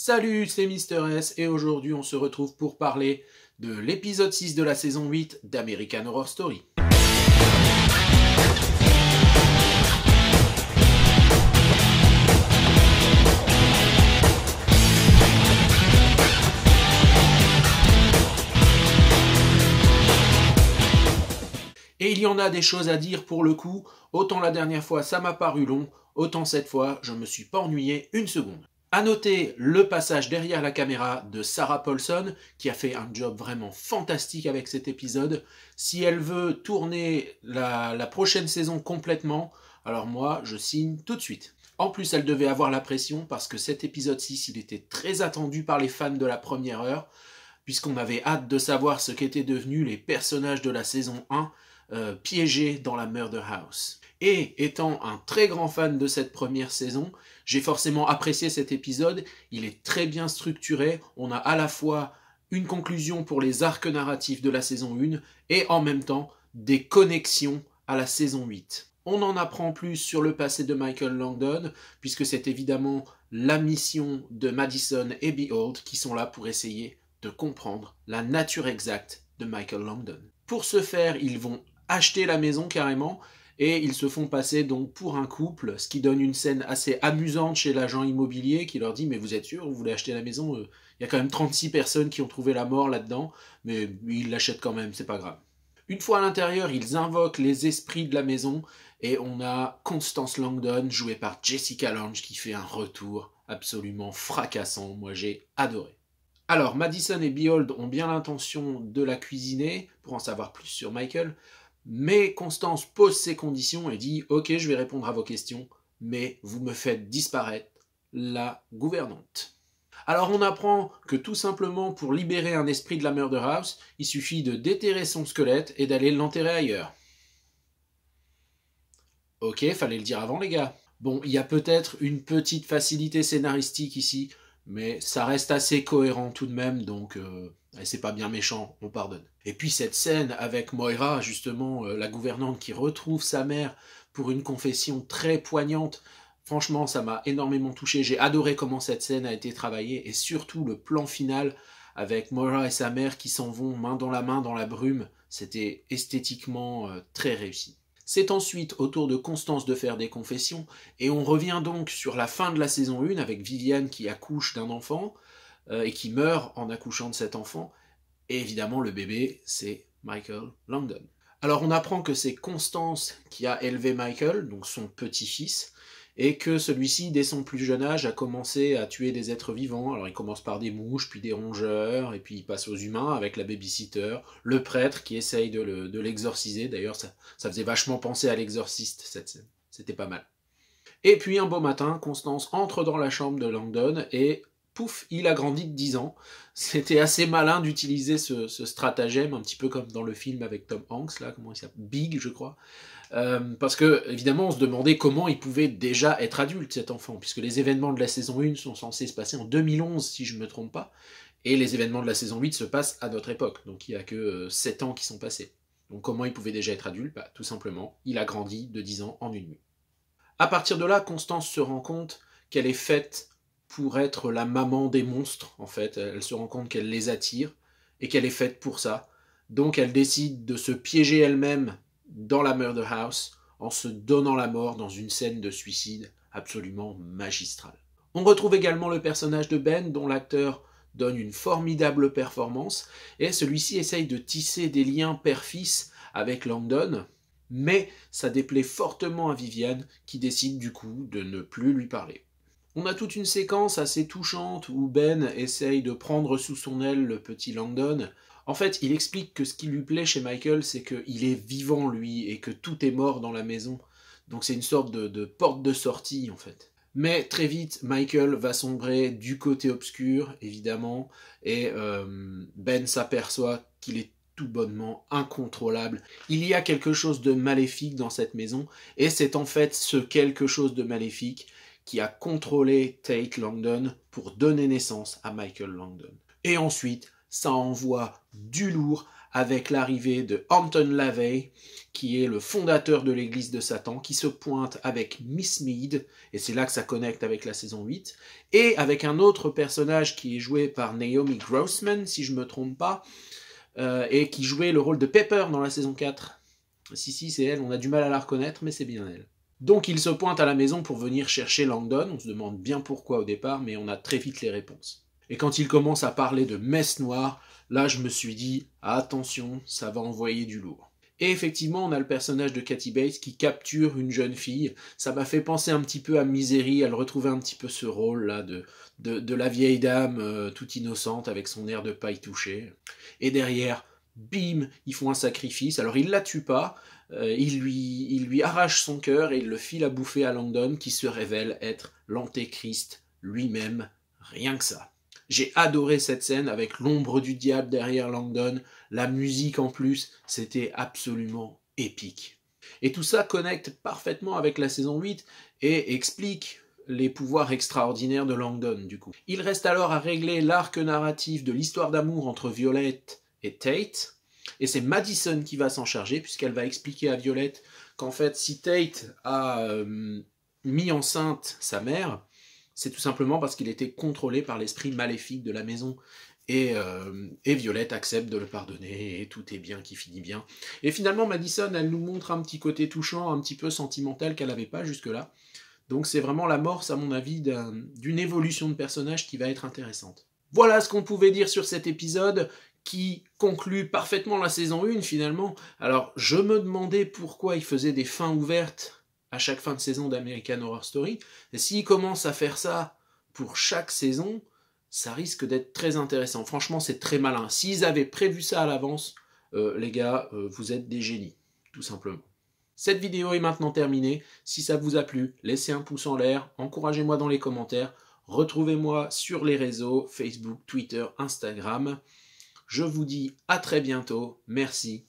Salut, c'est Mister S et aujourd'hui on se retrouve pour parler de l'épisode 6 de la saison 8 d'American Horror Story. Et il y en a des choses à dire pour le coup, autant la dernière fois ça m'a paru long, autant cette fois je me suis pas ennuyé une seconde. A noter le passage derrière la caméra de Sarah Paulson, qui a fait un job vraiment fantastique avec cet épisode. Si elle veut tourner la prochaine saison complètement, alors moi je signe tout de suite. En plus elle devait avoir la pression parce que cet épisode 6 il était très attendu par les fans de la première heure, puisqu'on avait hâte de savoir ce qu'étaient devenus les personnages de la saison 1, piégés dans la Murder House. Et étant un très grand fan de cette première saison, j'ai forcément apprécié cet épisode, il est très bien structuré, on a à la fois une conclusion pour les arcs narratifs de la saison 1 et en même temps des connexions à la saison 8. On en apprend plus sur le passé de Michael Langdon, puisque c'est évidemment la mission de Madison et Behold qui sont là pour essayer de comprendre la nature exacte de Michael Langdon. Pour ce faire, ils vont acheter la maison carrément, et ils se font passer donc pour un couple, ce qui donne une scène assez amusante chez l'agent immobilier qui leur dit « Mais vous êtes sûr, vous voulez acheter la maison ? Il y a quand même 36 personnes qui ont trouvé la mort là-dedans, mais ils l'achètent quand même, c'est pas grave. » Une fois à l'intérieur, ils invoquent les esprits de la maison, et on a Constance Langdon, jouée par Jessica Lange, qui fait un retour absolument fracassant. Moi j'ai adoré. Alors, Madison et Behold ont bien l'intention de la cuisiner, pour en savoir plus sur Michael, mais Constance pose ses conditions et dit « Ok, je vais répondre à vos questions, mais vous me faites disparaître la gouvernante. » Alors on apprend que tout simplement pour libérer un esprit de la Murder House, il suffit de déterrer son squelette et d'aller l'enterrer ailleurs. Ok, fallait le dire avant les gars. Bon, il y a peut-être une petite facilité scénaristique ici, mais ça reste assez cohérent tout de même, donc c'est pas bien méchant, on pardonne. Et puis cette scène avec Moira, justement, la gouvernante qui retrouve sa mère pour une confession très poignante, franchement ça m'a énormément touché, j'ai adoré comment cette scène a été travaillée, et surtout le plan final avec Moira et sa mère qui s'en vont main dans la brume, c'était esthétiquement très réussi. C'est ensuite au tour de Constance de faire des confessions, et on revient donc sur la fin de la saison 1 avec Viviane qui accouche d'un enfant, et qui meurt en accouchant de cet enfant, et évidemment le bébé c'est Michael Langdon. Alors on apprend que c'est Constance qui a élevé Michael, donc son petit-fils, et que celui-ci, dès son plus jeune âge, a commencé à tuer des êtres vivants. Alors il commence par des mouches, puis des rongeurs, et puis il passe aux humains avec la babysitter, le prêtre qui essaye de l'exorciser. D'ailleurs, ça faisait vachement penser à l'exorciste, cette scène. C'était pas mal. Et puis un beau matin, Constance entre dans la chambre de Langdon, et pouf, il a grandi de 10 ans. C'était assez malin d'utiliser ce stratagème, un petit peu comme dans le film avec Tom Hanks, là, comment il s'appelle, Big, je crois. Parce que, évidemment, on se demandait comment il pouvait déjà être adulte, cet enfant, puisque les événements de la saison 1 sont censés se passer en 2011, si je ne me trompe pas, et les événements de la saison 8 se passent à notre époque, donc il n'y a que 7 ans qui sont passés. Donc comment il pouvait déjà être adulte ? Tout simplement, il a grandi de 10 ans en une nuit. À partir de là, Constance se rend compte qu'elle est faite pour être la maman des monstres, en fait. Elle se rend compte qu'elle les attire, et qu'elle est faite pour ça. Donc elle décide de se piéger elle-même dans la Murder House, en se donnant la mort dans une scène de suicide absolument magistrale. On retrouve également le personnage de Ben, dont l'acteur donne une formidable performance, et celui-ci essaye de tisser des liens père-fils avec Langdon, mais ça déplaît fortement à Viviane, qui décide du coup de ne plus lui parler. On a toute une séquence assez touchante où Ben essaye de prendre sous son aile le petit Langdon. En fait, il explique que ce qui lui plaît chez Michael, c'est qu'il est vivant, lui, et que tout est mort dans la maison. Donc c'est une sorte de porte de sortie, en fait. Mais très vite, Michael va sombrer du côté obscur, évidemment, et Ben s'aperçoit qu'il est tout bonnement incontrôlable. Il y a quelque chose de maléfique dans cette maison, et c'est en fait ce quelque chose de maléfique qui a contrôlé Tate Langdon pour donner naissance à Michael Langdon. Et ensuite, ça envoie du lourd avec l'arrivée de Anton LaVey, qui est le fondateur de l'église de Satan, qui se pointe avec Miss Mead, et c'est là que ça connecte avec la saison 8, et avec un autre personnage qui est joué par Naomi Grossman, si je ne me trompe pas, et qui jouait le rôle de Pepper dans la saison 4. Si, c'est elle, on a du mal à la reconnaître, mais c'est bien elle. Donc il se pointe à la maison pour venir chercher Langdon, on se demande bien pourquoi au départ, mais on a très vite les réponses. Et quand il commence à parler de messe noire, là je me suis dit, attention, ça va envoyer du lourd. Et effectivement, on a le personnage de Kathy Bates qui capture une jeune fille. Ça m'a fait penser un petit peu à Misery, elle retrouvait un petit peu ce rôle-là de la vieille dame toute innocente avec son air de paille touchée. Et derrière, bim, ils font un sacrifice. Alors il la tue pas, il lui arrache son cœur et il le file à bouffer à Langdon qui se révèle être l'antéchrist lui-même, rien que ça. J'ai adoré cette scène avec l'ombre du diable derrière Langdon, la musique en plus, c'était absolument épique. Et tout ça connecte parfaitement avec la saison 8 et explique les pouvoirs extraordinaires de Langdon du coup. Il reste alors à régler l'arc narratif de l'histoire d'amour entre Violette et Tate, et c'est Madison qui va s'en charger puisqu'elle va expliquer à Violette qu'en fait si Tate a mis enceinte sa mère, c'est tout simplement parce qu'il était contrôlé par l'esprit maléfique de la maison. Et Violette accepte de le pardonner, et tout est bien qui finit bien. Et finalement, Madison, elle nous montre un petit côté touchant, un petit peu sentimental qu'elle n'avait pas jusque-là. Donc c'est vraiment l'amorce, à mon avis, d'une évolution de personnage qui va être intéressante. Voilà ce qu'on pouvait dire sur cet épisode, qui conclut parfaitement la saison 1, finalement. Alors, je me demandais pourquoi il faisait des fins ouvertes à chaque fin de saison d'American Horror Story. Et s'ils commencent à faire ça pour chaque saison, ça risque d'être très intéressant. Franchement, c'est très malin. S'ils avaient prévu ça à l'avance, les gars, vous êtes des génies, tout simplement. Cette vidéo est maintenant terminée. Si ça vous a plu, laissez un pouce en l'air, encouragez-moi dans les commentaires, retrouvez-moi sur les réseaux, Facebook, Twitter, Instagram. Je vous dis à très bientôt. Merci